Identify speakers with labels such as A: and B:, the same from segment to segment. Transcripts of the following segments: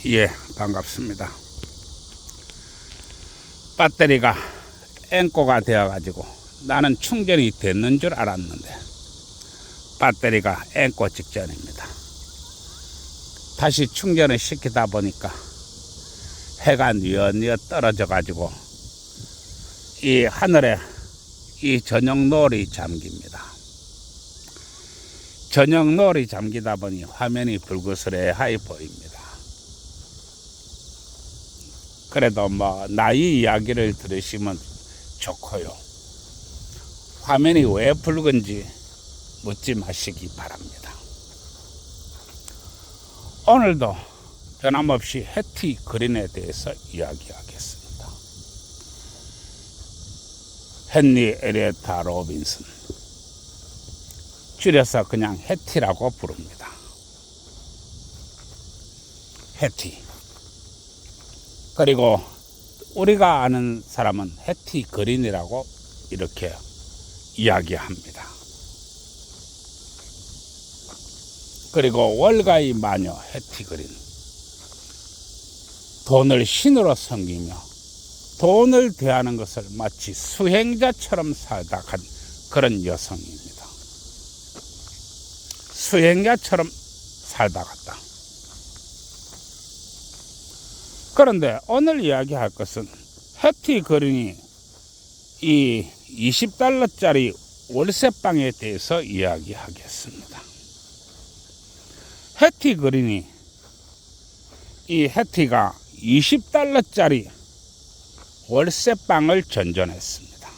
A: 예, 반갑습니다. 배터리가 앵꼬가 되어가지고 나는 충전이 됐는 줄 알았는데 배터리가 앵꼬 직전입니다. 다시 충전을 시키다 보니까 해가 뉘엿뉘엿 떨어져가지고 이 하늘에 이 저녁 노을이 잠깁니다. 저녁 노을이 잠기다 보니 화면이 붉으스레하게 보입니다. 그래도 뭐 나이 이야기를 들으시면 좋고요. 화면이 왜 붉은지 묻지 마시기 바랍니다. 오늘도 변함없이 해티 그린에 대해서 이야기하겠습니다. 헨리 엘리어트 로빈슨, 줄여서 그냥 해티라고 부릅니다. 해티. 그리고 우리가 아는 사람은 해티 그린이라고 이렇게 이야기합니다. 그리고 월가의 마녀 해티 그린, 돈을 신으로 섬기며 돈을 대하는 것을 마치 수행자처럼 살다 간 그런 여성입니다. 수행자처럼 살다 갔다. 그런데 오늘 이야기할 것은 해티 그린이 이 20달러짜리 월세방에 대해서 이야기하겠습니다. 해티 그린이 이 해티가 20달러짜리 월세방을 전전했습니다.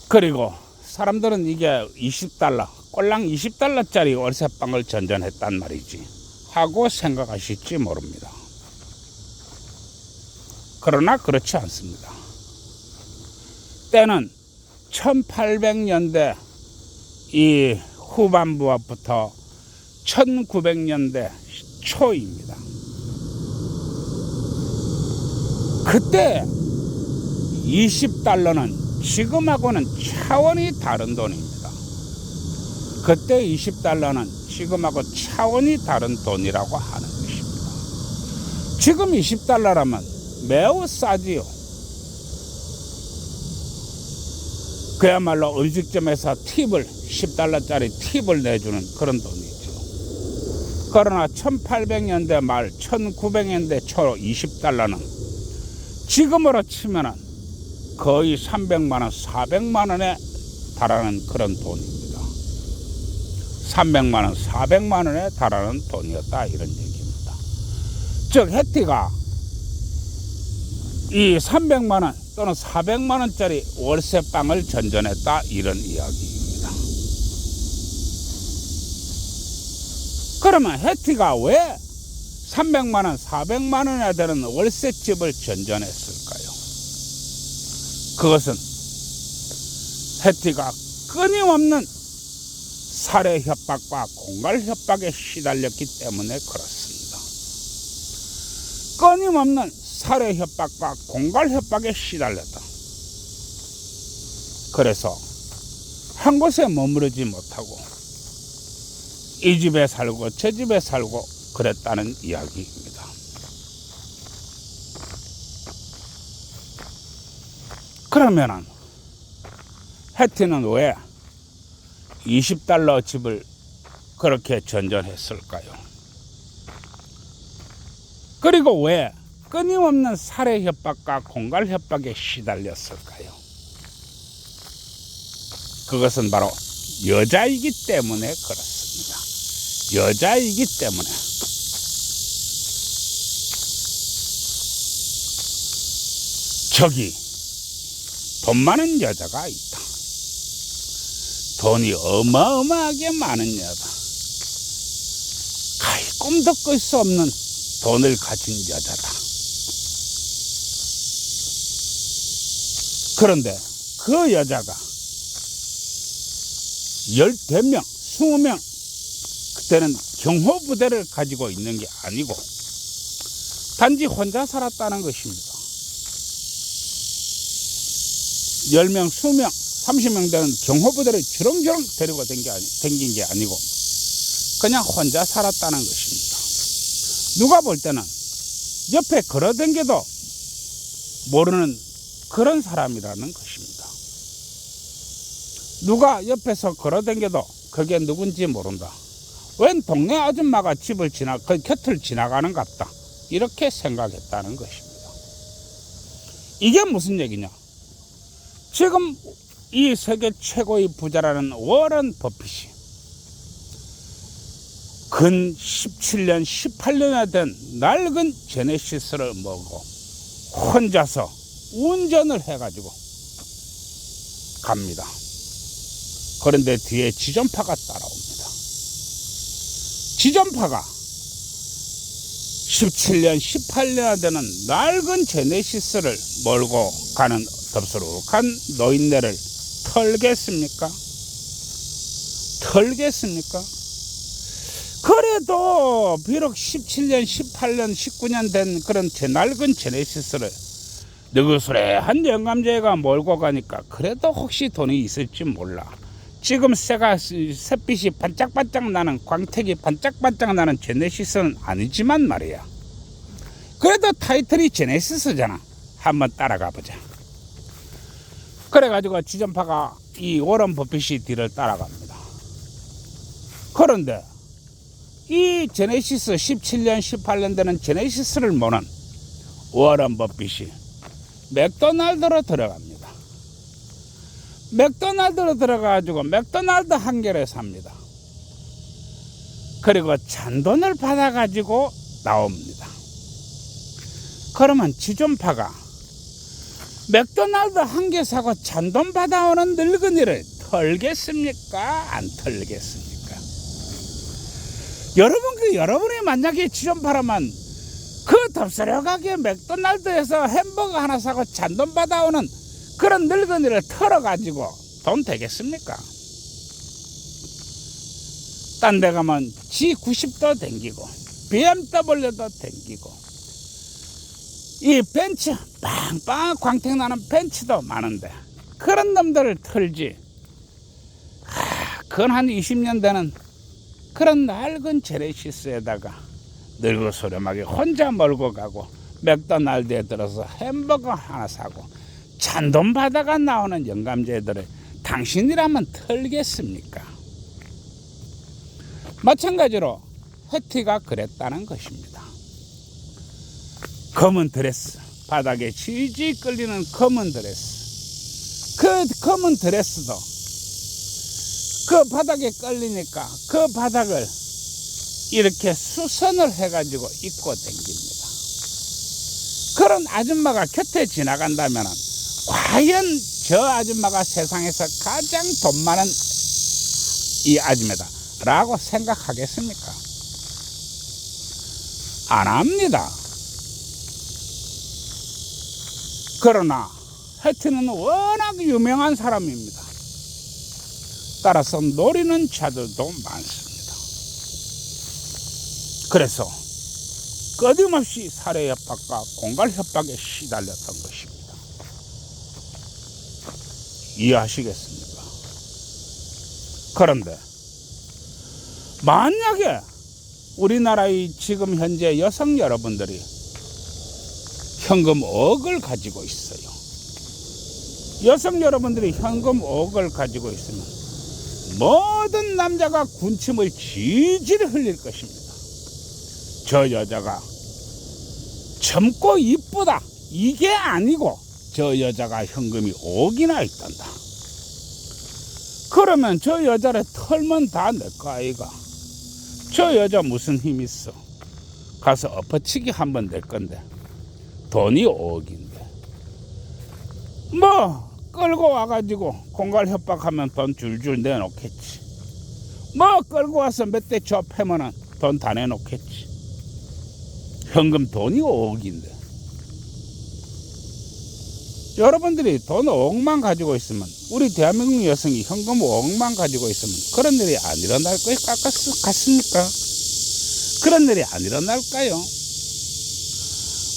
A: 그리고 사람들은 이게 20달러, 꼴랑 20달러짜리 월세방을 전전했단 말이지 하고 생각하실지 모릅니다. 그러나 그렇지 않습니다. 때는 1800년대 이 후반부부터 1900년대 초입니다. 그때 20달러는 지금하고는 차원이 다른 돈입니다. 그때 20달러는 지금하고 차원이 다른 돈이라고 하는 것입니다. 지금 20달러라면 매우 싸지요. 그야말로 음식점에서 팁을 10달러짜리 팁을 내주는 그런 돈이죠. 그러나 1800년대 말 1900년대 초 20달러는 지금으로 치면은 거의 300만원, 400만원에 달하는 그런 돈입니다. 300만원, 400만원에 달하는 돈이었다 이런 얘기입니다. 즉 해티가 이 300만원 또는 400만원짜리 월세방을 전전했다 이런 이야기입니다. 그러면 해티가 왜 300만원, 400만원이나 되는 월세집을 전전했을까요? 그것은 해티가 끊임없는 살해 협박과 공갈 협박에 시달렸기 때문에 그렇습니다. 끊임없는 살해 협박과 공갈 협박에 시달렸다. 그래서 한 곳에 머무르지 못하고 이 집에 살고 저 집에 살고 그랬다는 이야기입니다. 그러면은 해티는 왜 20달러 집을 그렇게 전전했을까요? 그리고 왜 끊임없는 살해 협박과 공갈 협박에 시달렸을까요? 그것은 바로 여자이기 때문에 그렇습니다. 여자이기 때문에. 저기 돈 많은 여자가 있다. 돈이 어마어마하게 많은 여자. 가히 꿈도 꿀 수 없는 돈을 가진 여자다. 그런데 그 여자가 10명, 20명, 그때는 경호부대를 가지고 있는 게 아니고 단지 혼자 살았다는 것입니다. 10명, 20명, 30명 되는 경호부대를 주렁주렁 데리고 댕긴 게 아니고 그냥 혼자 살았다는 것입니다. 누가 볼 때는 옆에 걸어댕겨도 모르는 그런 사람이라는 것입니다. 누가 옆에서 걸어댕겨도 그게 누군지 모른다. 웬 동네 아줌마가 그 곁을 지나가는 것 같다. 이렇게 생각했다는 것입니다. 이게 무슨 얘기냐? 지금 이 세계 최고의 부자라는 워런 버핏이 근 17년, 18년에 된 낡은 제네시스를 모으고 혼자서 운전을 해가지고 갑니다. 그런데 뒤에 지존파가 따라옵니다. 지존파가 17년, 18년에 되는 낡은 제네시스를 몰고 가는 덥수룩한 노인네를 털겠습니까? 털겠습니까? 그래도 비록 17년, 18년, 19년 된 그런 낡은 제네시스를 느그스레한 영감제가 몰고 가니까 그래도 혹시 돈이 있을지 몰라. 지금 샛빛이 반짝반짝 나는, 광택이 반짝반짝 나는 제네시스는 아니지만 말이야. 그래도 타이틀이 제네시스잖아. 한번 따라가 보자. 그래가지고 지존파가 이 워런 버핏이 뒤를 따라갑니다. 그런데 이 제네시스 17년, 18년 되는 제네시스를 모는 워런 버핏이 맥도날드로 들어갑니다. 맥도날드로 들어가가지고 맥도날드 한 개를 삽니다. 그리고 잔돈을 받아가지고 나옵니다. 그러면 지존파가 맥도날드 한 개 사고 잔돈 받아오는 늙은이를 털겠습니까? 안 털겠습니까? 여러분이 만약에 지존파라면 그 덥스러하게 맥도날드에서 햄버거 하나 사고 잔돈 받아오는 그런 늙은이를 털어가지고 돈 되겠습니까? 딴 데 가면 G90도 댕기고 BMW도 댕기고 이 벤츠 빵빵 광택 나는 벤츠도 많은데 그런 놈들을 털지. 그건 한 20년 되는 그런 낡은 제네시스에다가 늙어 소렴하게 혼자 몰고 가고 맥도날드에 들어서 햄버거 하나 사고 잔돈 받아가 나오는 영감제들을 당신이라면 털겠습니까? 마찬가지로 해티가 그랬다는 것입니다. 검은 드레스, 바닥에 질질 끌리는 검은 드레스. 그 검은 드레스도 그 바닥에 끌리니까 그 바닥을 이렇게 수선을 해가지고 입고 댕깁니다. 그런 아줌마가 곁에 지나간다면 과연 저 아줌마가 세상에서 가장 돈 많은 이 아줌마다 라고 생각하겠습니까? 안 합니다. 그러나 해티는 워낙 유명한 사람입니다. 따라서 노리는 자들도 많습니다. 그래서 끊임없이 살해 협박과 공갈 협박에 시달렸던 것입니다. 이해하시겠습니까? 그런데 만약에 우리나라의 지금 현재 여성 여러분들이 현금 5억을 가지고 있어요. 여성 여러분들이 현금 5억을 가지고 있으면 모든 남자가 군침을 질질 흘릴 것입니다. 저 여자가 젊고 이쁘다 이게 아니고 저 여자가 현금이 5억이나 있단다. 그러면 저 여자를 털면 다 내 거 아이가. 저 여자 무슨 힘 있어. 가서 엎어치기 한번 낼 건데 돈이 5억인데 뭐 끌고 와가지고 공갈 협박하면 돈 줄줄 내놓겠지. 뭐 끌고 와서 몇 대 좁혀면은 돈 다 내놓겠지. 현금 돈이 5억인데 여러분들이 돈 5억만 가지고 있으면 우리 대한민국 여성이 현금 5억만 가지고 있으면 그런 일이 안 일어날 것 같습니까? 그런 일이 안 일어날까요?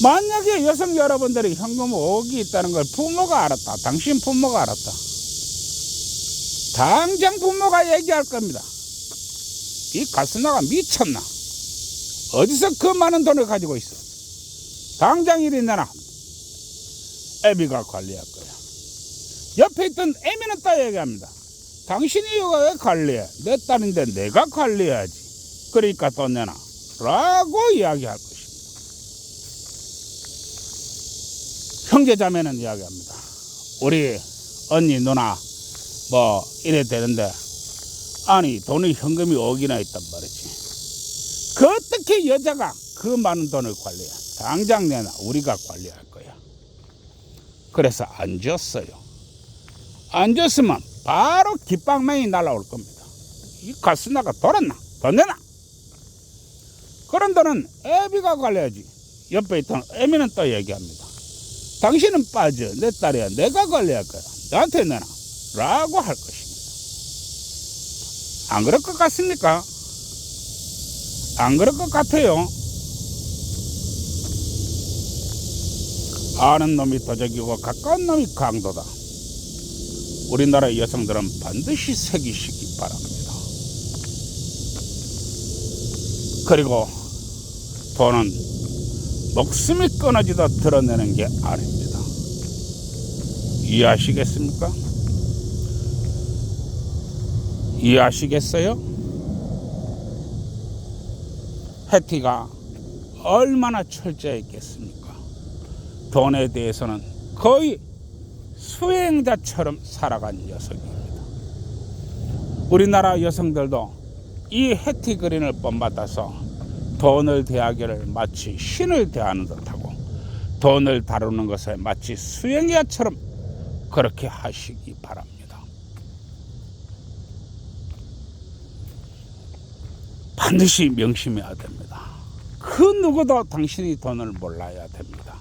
A: 만약에 여성 여러분들이 현금 5억이 있다는 걸 부모가 알았다. 당신 부모가 알았다. 당장 부모가 얘기할 겁니다. 이 가스나가 미쳤나? 어디서 그 많은 돈을 가지고 있어? 당장 이리 내놔. 애비가 관리할 거야. 옆에 있던 애미는 또 얘기합니다. 당신이 이거 왜 관리해? 내 딸인데 내가 관리해야지. 그러니까 돈 내놔. 라고 이야기할 것입니다. 형제자매는 이야기합니다. 우리 언니 누나 뭐 이래 되는데 아니 돈이 현금이 5억이나 있단 말이지. 그 어떻게 여자가 그 많은 돈을 관리해? 당장 내놔. 우리가 관리할 거야. 그래서 안 줬어요. 안 줬으면 바로 깃방망이 날아올 겁니다. 이 가스나가 돌았나? 돈 내놔. 그런 돈은 애비가 관리하지. 옆에 있던 애미는 또 얘기합니다. 당신은 빠져. 내 딸이야. 내가 관리할 거야. 나한테 내놔. 라고 할 것입니다. 안 그럴 것 같습니까? 안 그럴 것 같아요. 아는 놈이 도적이고 가까운 놈이 강도다. 우리나라 여성들은 반드시 새기시기 바랍니다. 그리고 돈은 목숨이 끊어지도 드러내는 게 아닙니다. 이해하시겠습니까? 이해하시겠어요? 해티가 얼마나 철저했겠습니까? 돈에 대해서는 거의 수행자처럼 살아간 여성입니다. 우리나라 여성들도 이 해티 그린을 본받아서 돈을 대하기를 마치 신을 대하는 듯하고 돈을 다루는 것에 마치 수행자처럼 그렇게 하시기 바랍니다. 반드시 명심해야 됩니다. 그 누구도 당신이 돈을 몰라야 됩니다.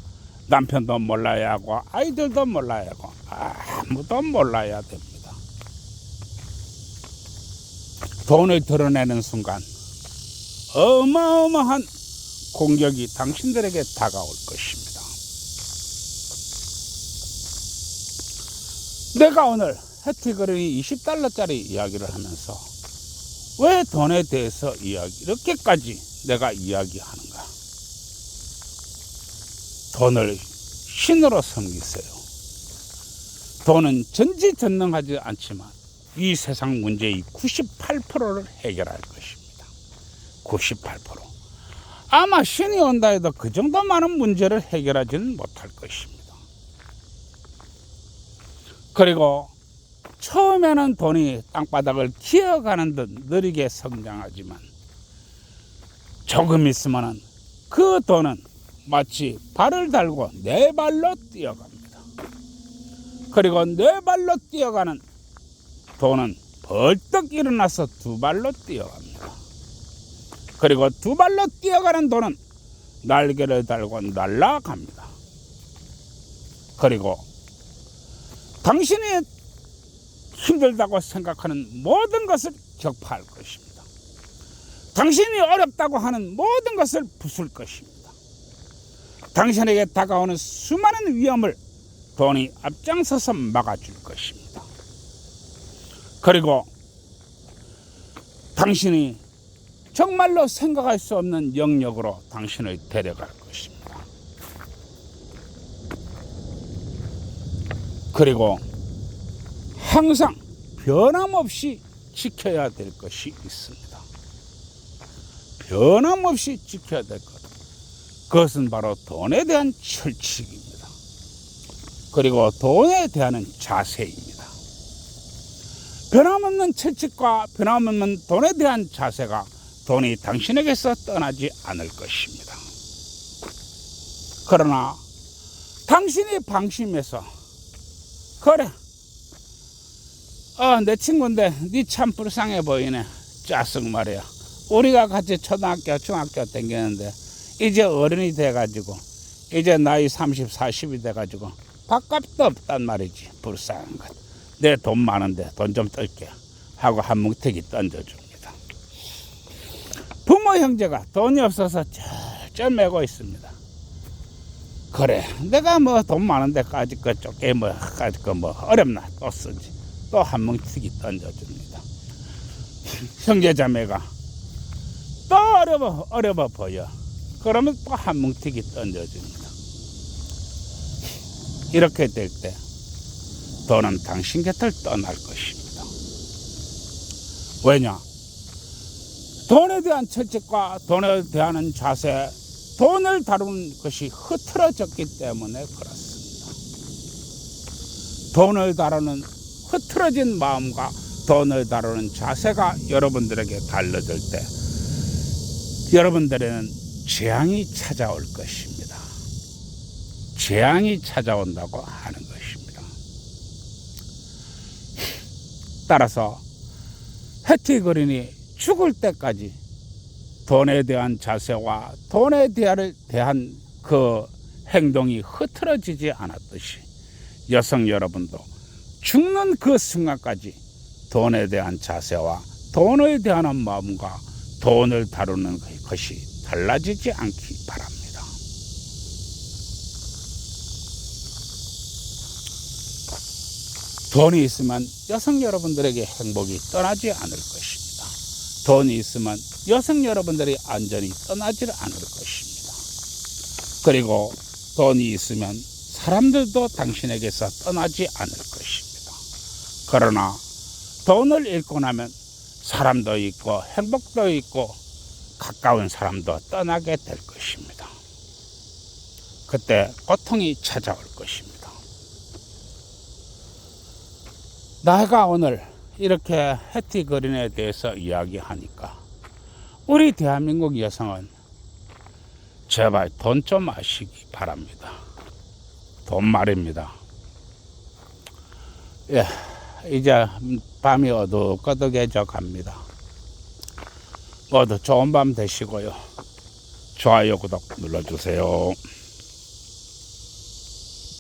A: 남편도 몰라야 하고 아이들도 몰라야 하고 아무도 몰라야 됩니다. 돈을 드러내는 순간 어마어마한 공격이 당신들에게 다가올 것입니다. 내가 오늘 해티그린이 $20짜리 이야기를 하면서 왜 돈에 대해서 이렇게까지 내가 이야기하는가? 돈을 신으로 섬기세요. 돈은 전지전능하지 않지만 이 세상 문제의 98%를 해결할 것입니다. 98%. 아마 신이 온다 해도 그 정도 많은 문제를 해결하지는 못할 것입니다. 그리고 처음에는 돈이 땅바닥을 기어가는 듯 느리게 성장하지만 조금 있으면 그 돈은 마치 발을 달고 네 발로 뛰어갑니다. 그리고 네 발로 뛰어가는 돈은 벌떡 일어나서 두 발로 뛰어갑니다. 그리고 두 발로 뛰어가는 돈은 날개를 달고 날아갑니다. 그리고 당신이 힘들다고 생각하는 모든 것을 격파할 것입니다. 당신이 어렵다고 하는 모든 것을 부술 것입니다. 당신에게 다가오는 수많은 위험을 돈이 앞장서서 막아줄 것입니다. 그리고 당신이 정말로 생각할 수 없는 영역으로 당신을 데려갈 것입니다. 그리고 항상 변함없이 지켜야 될 것이 있습니다. 변함없이 지켜야 될 것. 그것은 바로 돈에 대한 철칙입니다. 그리고 돈에 대한 자세입니다. 변함없는 철칙과 변함없는 돈에 대한 자세가 돈이 당신에게서 떠나지 않을 것입니다. 그러나 당신이 방심해서 그래 내 친구인데 니 참 불쌍해 보이네. 짜증 말이야. 우리가 같이 초등학교 중학교 다녔는데 이제 어른이 돼가지고 이제 나이 30, 40이 돼가지고 밥값도 없단 말이지. 불쌍한 것. 내 돈 많은데 돈 좀 뜰게 하고 한 뭉태기 던져줍니다. 부모 형제가 돈이 없어서 쩔쩔 매고 있습니다. 그래 내가 뭐 돈 많은데 까짓 거 쪼개 뭐 까짓 거 뭐 어렵나 또 쓰지. 또 한 뭉치기 던져줍니다. 형제자매가 어려워 보여. 그러면 또 한 뭉티기 던져줍니다. 이렇게 될 때 돈은 당신 곁을 떠날 것입니다. 왜냐? 돈에 대한 철칙과 돈에 대한 자세, 돈을 다루는 것이 흐트러졌기 때문에 그렇습니다. 돈을 다루는 흐트러진 마음과 돈을 다루는 자세가 여러분들에게 달라질 때 여러분들에게는 재앙이 찾아올 것입니다. 재앙이 찾아온다고 하는 것입니다. 따라서 해티 그린이 죽을 때까지 돈에 대한 자세와 돈에 대한 그 행동이 흐트러지지 않았듯이 여성 여러분도 죽는 그 순간까지 돈에 대한 자세와 돈에 대한 마음과 돈을 다루는 것이 달라지지 않기 바랍니다. 돈이 있으면 여성 여러분들에게 행복이 떠나지 않을 것입니다. 돈이 있으면 여성 여러분들의 안전이 떠나지 않을 것입니다. 그리고 돈이 있으면 사람들도 당신에게서 떠나지 않을 것입니다. 그러나 돈을 잃고 나면 사람도 있고 행복도 있고 가까운 사람도 떠나게 될 것입니다. 그때 고통이 찾아올 것입니다. 내가 오늘 이렇게 해티 그린에 대해서 이야기하니까 우리 대한민국 여성은 제발 돈 좀 아시기 바랍니다. 돈 말입니다. 예, 이제 밤이 어둑어둑해져 갑니다. 모두 좋은 밤 되시고요. 좋아요, 구독 눌러주세요.